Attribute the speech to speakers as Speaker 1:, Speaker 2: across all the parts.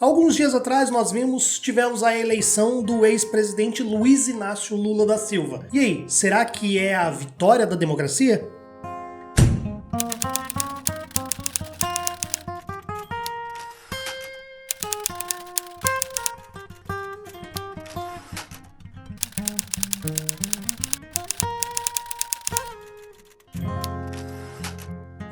Speaker 1: Alguns dias atrás tivemos a eleição do ex-presidente Luiz Inácio Lula da Silva. E aí, será que é a vitória da democracia?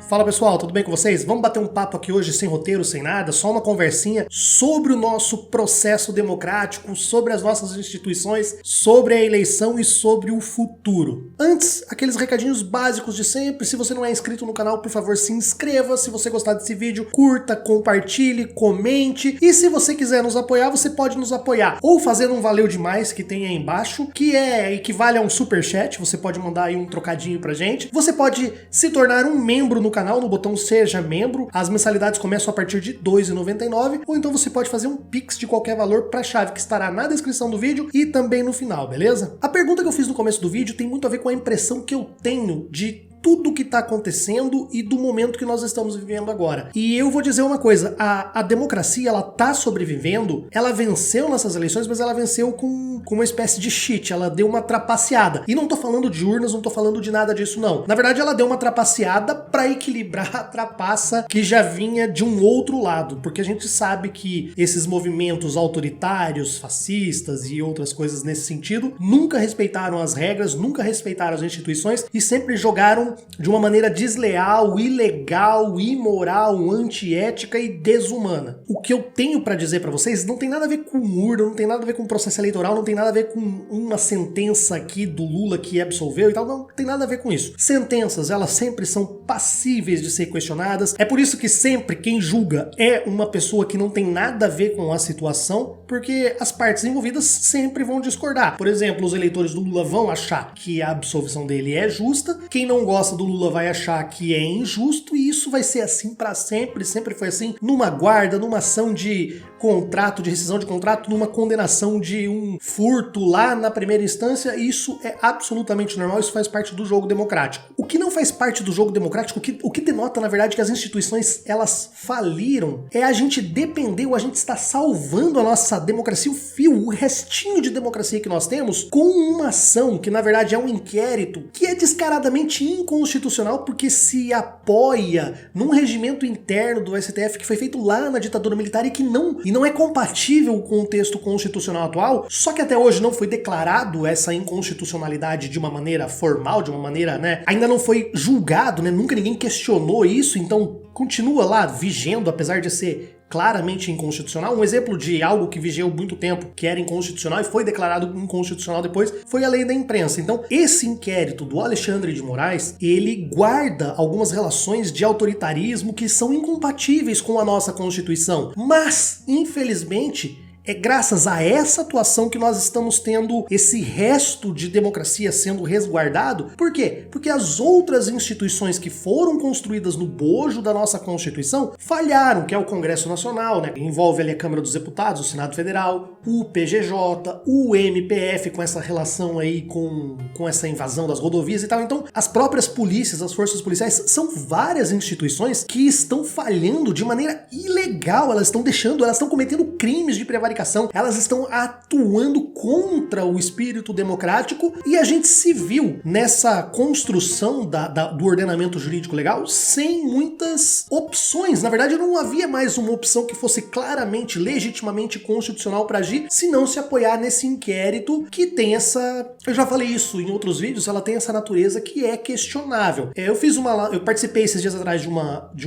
Speaker 1: Fala pessoal, tudo bem com vocês? Vamos bater um papo aqui hoje sem roteiro, sem nada, só uma conversinha sobre o nosso processo democrático, sobre as nossas instituições, sobre a eleição e sobre o futuro. Antes, aqueles recadinhos básicos de sempre. Se você não é inscrito no canal, por favor, se inscreva. Se você gostar desse vídeo, curta, compartilhe, comente. E se você quiser nos apoiar, você pode nos apoiar ou fazendo um valeu demais que tem aí embaixo, que equivale a um superchat. Você pode mandar aí um trocadinho pra gente. Você pode se tornar um membro no canal, no botão Seja Membro. As mensalidades começam a partir de R$ 2,99, ou então você pode fazer um Pix de qualquer valor para a chave que estará na descrição do vídeo e também no final, beleza? A pergunta que eu fiz no começo do vídeo tem muito a ver com a impressão que eu tenho de tudo que está acontecendo e do momento que nós estamos vivendo agora. E eu vou dizer uma coisa, a democracia, ela tá sobrevivendo, ela venceu nessas eleições, mas ela venceu com uma espécie de cheat, ela deu uma trapaceada. E não tô falando de urnas, não tô falando de nada disso não. Na verdade, ela deu uma trapaceada para equilibrar a trapaça que já vinha de um outro lado, porque a gente sabe que esses movimentos autoritários, fascistas e outras coisas nesse sentido, nunca respeitaram as regras, nunca respeitaram as instituições e sempre jogaram de uma maneira desleal, ilegal, imoral, antiética e desumana. O que eu tenho pra dizer pra vocês não tem nada a ver com urna, não tem nada a ver com processo eleitoral, não tem nada a ver com uma sentença aqui do Lula que absolveu e tal, não tem nada a ver com isso. Sentenças, elas sempre são passíveis de ser questionadas, é por isso que sempre quem julga é uma pessoa que não tem nada a ver com a situação, porque as partes envolvidas sempre vão discordar. Por exemplo, os eleitores do Lula vão achar que a absolvição dele é justa, quem não gosta do Lula vai achar que é injusto, e isso vai ser assim pra sempre, sempre foi assim, numa guarda, numa ação de contrato, de rescisão de contrato, numa condenação de um furto lá na primeira instância. Isso é absolutamente normal, isso faz parte do jogo democrático. O que não faz parte do jogo democrático, o que denota, na verdade, que as instituições, elas faliram, é a gente depender, ou a gente está salvando a nossa democracia, o fio, o restinho de democracia que nós temos, com uma ação que, na verdade, é um inquérito, que é descaradamente inconstitucional, porque se apoia num regimento interno do STF que foi feito lá na ditadura militar e que não é compatível com o texto constitucional atual, só que até hoje não foi declarado essa inconstitucionalidade de uma maneira formal, de uma maneira, né, ainda não foi julgado, né, nunca ninguém questionou isso, então continua lá vigendo, apesar de ser claramente inconstitucional. Um exemplo de algo que vigiou muito tempo, que era inconstitucional e foi declarado inconstitucional depois, foi a lei da imprensa. Então, esse inquérito do Alexandre de Moraes, ele guarda algumas relações de autoritarismo que são incompatíveis com a nossa Constituição. Mas, infelizmente, é graças a essa atuação que nós estamos tendo esse resto de democracia sendo resguardado. Por quê? Porque as outras instituições que foram construídas no bojo da nossa Constituição falharam, que é o Congresso Nacional, né? Envolve ali a Câmara dos Deputados, o Senado Federal, o PGJ, o MPF, com essa relação aí com essa invasão das rodovias e tal. Então, as próprias polícias, as forças policiais, são várias instituições que estão falhando de maneira ilegal, elas estão cometendo crimes de prevaricação, elas estão atuando contra o espírito democrático, e a gente se viu nessa construção do ordenamento jurídico legal sem muitas opções. Na verdade, não havia mais uma opção que fosse claramente, legitimamente constitucional para agir, se não se apoiar nesse inquérito que tem essa... Eu já falei isso em outros vídeos, ela tem essa natureza que é questionável. Eu participei esses dias atrás de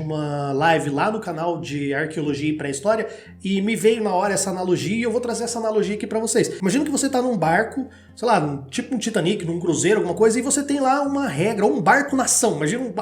Speaker 1: uma live lá no canal de Arqueologia e Pré-História, e me veio na hora essa analogia, e eu vou trazer essa analogia aqui pra vocês. Imagina que você tá num barco, sei lá, tipo um Titanic, num cruzeiro, alguma coisa, e você tem lá uma regra, ou um barco-nação. Imagina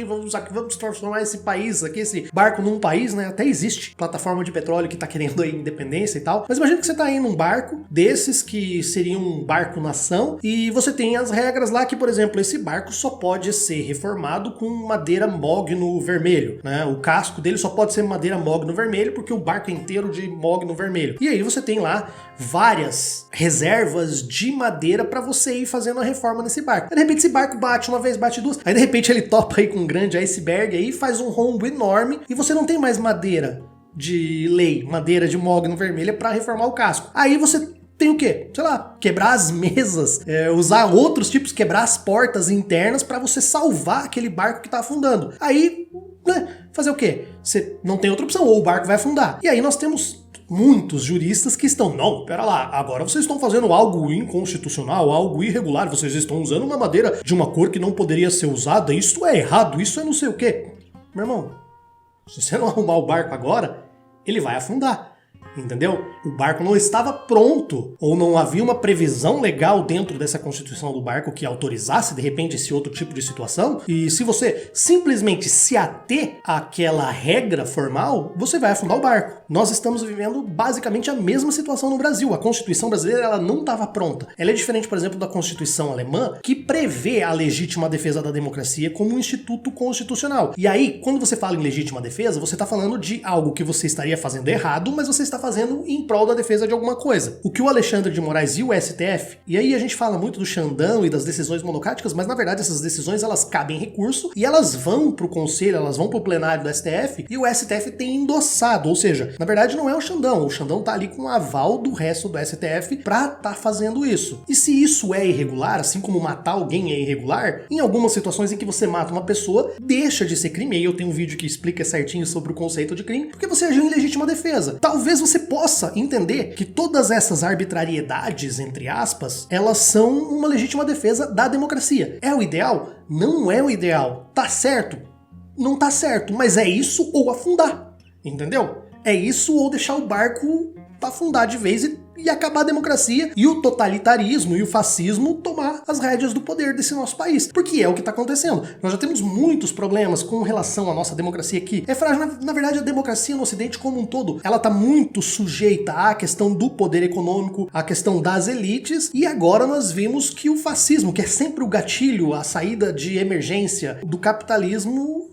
Speaker 1: vamos transformar esse país aqui, esse barco num país, né? Até existe plataforma de petróleo que tá querendo aí independência e tal. Mas imagina que você tá aí num barco desses que seria um barco-nação, e você tem as regras lá que, por exemplo, esse barco só pode ser reformado com madeira mogno vermelho, né? O casco dele só pode ser madeira mogno vermelho, porque o barco é inteiro de mogno vermelho. E aí você tem lá várias reservas de madeira para você ir fazendo a reforma nesse barco. Aí, de repente esse barco bate uma vez, bate duas, aí de repente ele topa aí com um grande iceberg aí, faz um rombo enorme e você não tem mais madeira de lei, madeira de mogno vermelha, para reformar o casco. Aí você tem o quê? Sei lá, quebrar as mesas, usar outros tipos, quebrar as portas internas para você salvar aquele barco que tá afundando. Aí, né, fazer o quê? Você não tem outra opção, ou o barco vai afundar. E aí nós temos muitos juristas que estão, não, pera lá, agora vocês estão fazendo algo inconstitucional, algo irregular, vocês estão usando uma madeira de uma cor que não poderia ser usada, isso é errado, isso é não sei o quê. Meu irmão, se você não arrumar o barco agora, ele vai afundar. Entendeu? O barco não estava pronto, ou não havia uma previsão legal dentro dessa constituição do barco que autorizasse, de repente, esse outro tipo de situação. E se você simplesmente se ater àquela regra formal, você vai afundar o barco. Nós estamos vivendo basicamente a mesma situação no Brasil. A Constituição brasileira, ela não estava pronta. Ela é diferente, por exemplo, da Constituição alemã, que prevê a legítima defesa da democracia como um instituto constitucional. E aí, quando você fala em legítima defesa, você está falando de algo que você estaria fazendo errado, mas você está fazendo em prol da defesa de alguma coisa. O que o Alexandre de Moraes e o STF, e aí a gente fala muito do Xandão e das decisões monocráticas, mas na verdade essas decisões elas cabem em recurso e elas vão pro conselho, elas vão pro plenário do STF e o STF tem endossado, ou seja, na verdade não é o Xandão tá ali com o aval do resto do STF pra tá fazendo isso. E se isso é irregular, assim como matar alguém é irregular, em algumas situações em que você mata uma pessoa, deixa de ser crime, e aí eu tenho um vídeo que explica certinho sobre o conceito de crime, porque você agiu em legítima defesa. Talvez você possa entender que todas essas arbitrariedades, entre aspas, elas são uma legítima defesa da democracia. É o ideal? Não é o ideal. Tá certo? Não tá certo, mas é isso ou afundar. Entendeu? É isso ou deixar o barco afundar de vez e acabar a democracia e o totalitarismo e o fascismo tomar as rédeas do poder desse nosso país. Porque é o que está acontecendo. Nós já temos muitos problemas com relação à nossa democracia aqui. É frágil. Na verdade, a democracia no Ocidente como um todo, ela está muito sujeita à questão do poder econômico, à questão das elites, e agora nós vimos que o fascismo, que é sempre o gatilho, a saída de emergência do capitalismo,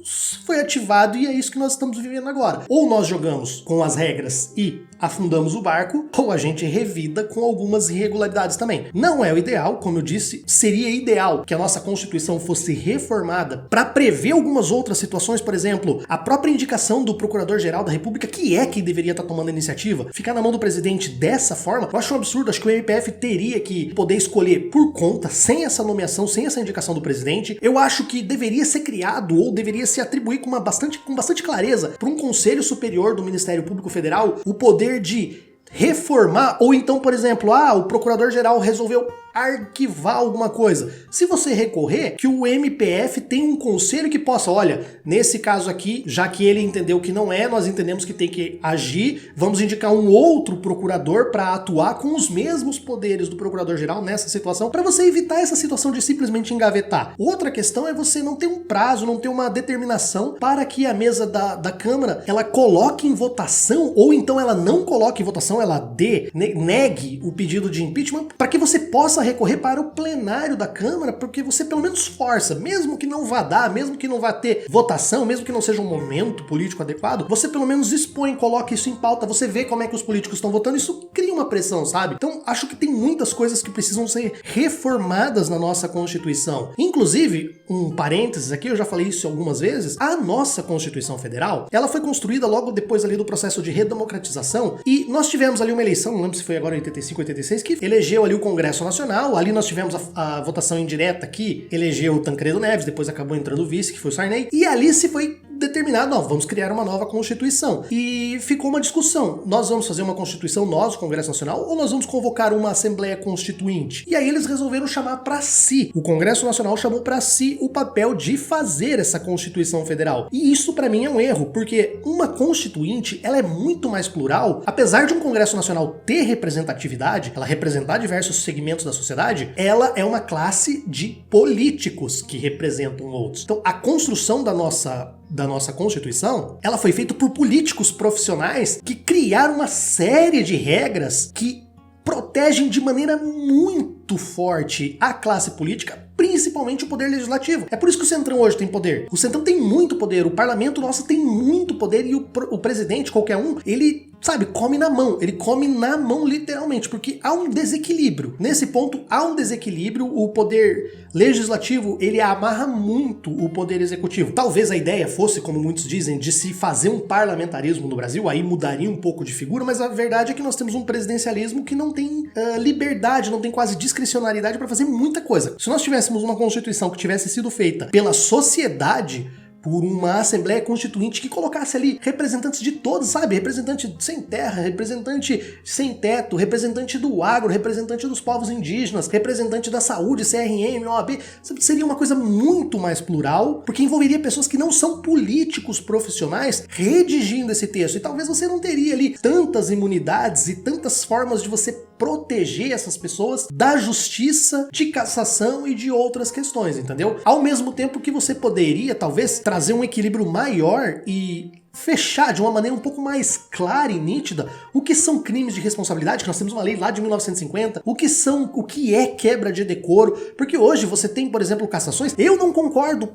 Speaker 1: foi ativado e é isso que nós estamos vivendo agora. Ou nós jogamos com as regras e afundamos o barco, ou a gente revida com algumas irregularidades também. Não é o ideal, como eu disse, seria ideal que a nossa Constituição fosse reformada para prever algumas outras situações, por exemplo, a própria indicação do Procurador-Geral da República, que é quem deveria estar tomando a iniciativa, ficar na mão do presidente dessa forma, eu acho um absurdo, acho que o MPF teria que poder escolher por conta, sem essa nomeação, sem essa indicação do presidente. Eu acho que deveria ser criado ou deveria se atribuir com bastante clareza para um Conselho Superior do Ministério Público Federal o poder de reformar, ou então, por exemplo, o Procurador-Geral resolveu arquivar alguma coisa. Se você recorrer, que o MPF tem um conselho que possa, olha, nesse caso aqui, já que ele entendeu que não é, nós entendemos que tem que agir, vamos indicar um outro procurador para atuar com os mesmos poderes do Procurador-Geral nessa situação, para você evitar essa situação de simplesmente engavetar. Outra questão é você não ter um prazo, não ter uma determinação para que a mesa da Câmara, ela coloque em votação, ou então ela não coloque em votação, ela negue o pedido de impeachment, para que você possa recorrer para o plenário da Câmara, porque você pelo menos força, mesmo que não vá dar, mesmo que não vá ter votação, mesmo que não seja um momento político adequado, você pelo menos expõe, coloca isso em pauta, você vê como é que os políticos estão votando, isso cria uma pressão, sabe? Então, acho que tem muitas coisas que precisam ser reformadas na nossa Constituição. Inclusive, um parênteses aqui, eu já falei isso algumas vezes, a nossa Constituição Federal, ela foi construída logo depois ali do processo de redemocratização, e nós tivemos ali uma eleição, não lembro se foi agora em 85, 86, que elegeu ali o Congresso Nacional. Ali nós tivemos a votação indireta que elegeu o Tancredo Neves, depois acabou entrando o vice, que foi o Sarney, e ali se foi determinado, vamos criar uma nova Constituição. E ficou uma discussão, nós vamos fazer uma Constituição, nós, o Congresso Nacional, ou nós vamos convocar uma Assembleia Constituinte? E aí eles resolveram chamar para si, o Congresso Nacional chamou para si o papel de fazer essa Constituição Federal. E isso para mim é um erro, porque uma Constituinte, ela é muito mais plural, apesar de um Congresso Nacional ter representatividade, ela representar diversos segmentos da sociedade, ela é uma classe de políticos que representam outros. Então, a construção da nossa Constituição, ela foi feita por políticos profissionais que criaram uma série de regras que protegem de maneira muito forte a classe política, principalmente o poder legislativo. É por isso que o Centrão hoje tem poder. O Centrão tem muito poder, o parlamento nosso tem muito poder e o presidente, qualquer um, ele sabe, come na mão. Ele come na mão literalmente, porque há um desequilíbrio. Nesse ponto, há um desequilíbrio. O poder legislativo, ele amarra muito o poder executivo. Talvez a ideia fosse, como muitos dizem, de se fazer um parlamentarismo no Brasil, aí mudaria um pouco de figura, mas a verdade é que nós temos um presidencialismo que não tem liberdade, não tem quase discricionariedade para fazer muita coisa. Se nós tivéssemos uma Constituição que tivesse sido feita pela sociedade, por uma Assembleia Constituinte que colocasse ali representantes de todos, sabe? Representante sem terra, representante sem teto, representante do agro, representante dos povos indígenas, representante da saúde, CRM, OAB. Seria uma coisa muito mais plural, porque envolveria pessoas que não são políticos profissionais redigindo esse texto. E talvez você não teria ali tantas imunidades e tantas formas de você proteger essas pessoas da justiça, de cassação e de outras questões, entendeu? Ao mesmo tempo que você poderia, talvez, trazer um equilíbrio maior e fechar de uma maneira um pouco mais clara e nítida o que são crimes de responsabilidade, que nós temos uma lei lá de 1950, o que é quebra de decoro, porque hoje você tem, por exemplo, cassações. Eu não concordo.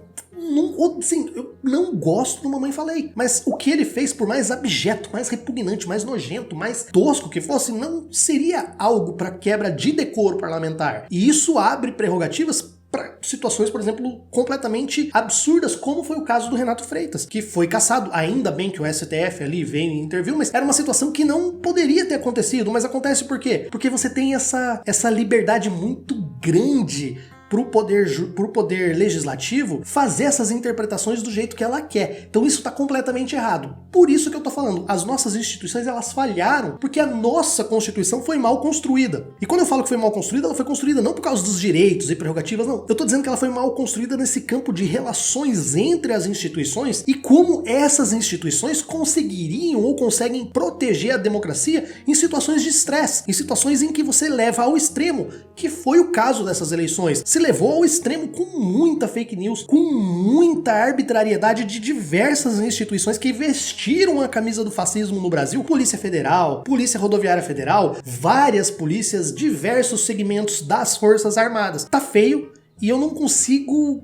Speaker 1: Sim, eu não gosto do Mamãe Falei, mas o que ele fez, por mais abjeto, mais repugnante, mais nojento, mais tosco que fosse, não seria algo para quebra de decoro parlamentar. E isso abre prerrogativas para situações, por exemplo, completamente absurdas, como foi o caso do Renato Freitas, que foi cassado. Ainda bem que o STF ali veio e interviu, mas era uma situação que não poderia ter acontecido. Mas acontece por quê? Porque você tem essa liberdade muito grande pro poder legislativo fazer essas interpretações do jeito que ela quer. Então isso tá completamente errado. Por isso que eu tô falando, as nossas instituições, elas falharam, porque a nossa Constituição foi mal construída. E quando eu falo que foi mal construída, ela foi construída não por causa dos direitos e prerrogativas, não. Eu tô dizendo que ela foi mal construída nesse campo de relações entre as instituições e como essas instituições conseguiriam ou conseguem proteger a democracia em situações de estresse, em situações em que você leva ao extremo, que foi o caso dessas eleições. Se levou ao extremo com muita fake news, com muita arbitrariedade de diversas instituições que vestiram a camisa do fascismo no Brasil. Polícia Federal, Polícia Rodoviária Federal, várias polícias, diversos segmentos das Forças Armadas. Tá feio e eu não consigo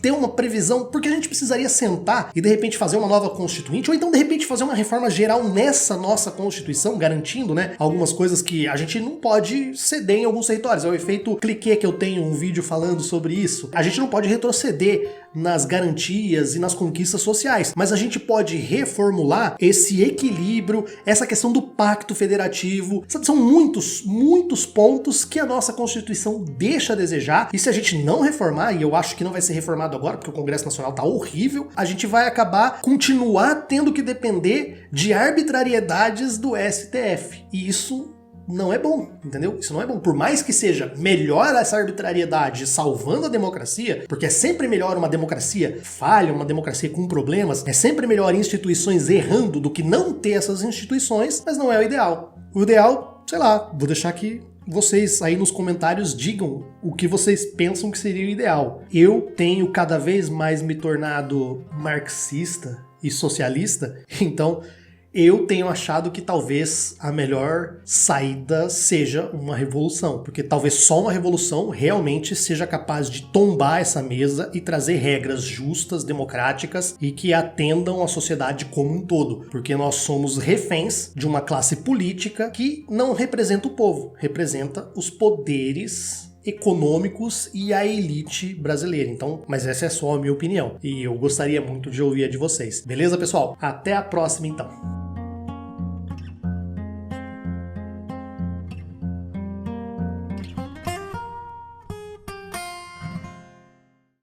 Speaker 1: ter uma previsão, porque a gente precisaria sentar e de repente fazer uma nova constituinte, ou então de repente fazer uma reforma geral nessa nossa Constituição, garantindo, né, algumas coisas que a gente não pode ceder em alguns territórios. É o efeito cliquê, que eu tenho um vídeo falando sobre isso. A gente não pode retroceder nas garantias e nas conquistas sociais, mas a gente pode reformular esse equilíbrio, essa questão do pacto federativo. São muitos pontos que a nossa Constituição deixa a desejar, e se a gente não reformar, e eu acho que não vai ser reformado agora, porque o Congresso Nacional tá horrível, a gente vai continuar tendo que depender de arbitrariedades do STF. E isso não é bom, entendeu? Isso não é bom. Por mais que seja melhor essa arbitrariedade salvando a democracia, porque é sempre melhor uma democracia falha, uma democracia com problemas, é sempre melhor instituições errando do que não ter essas instituições, mas não é o ideal. O ideal, sei lá, vou deixar que vocês aí nos comentários digam o que vocês pensam que seria o ideal. Eu tenho cada vez mais me tornado marxista e socialista, então eu tenho achado que talvez a melhor saída seja uma revolução, porque talvez só uma revolução realmente seja capaz de tombar essa mesa e trazer regras justas, democráticas e que atendam a sociedade como um todo, porque nós somos reféns de uma classe política que não representa o povo, representa os poderes econômicos e a elite brasileira. Então, mas essa é só a minha opinião e eu gostaria muito de ouvir a de vocês. Beleza, pessoal? Até a próxima, então.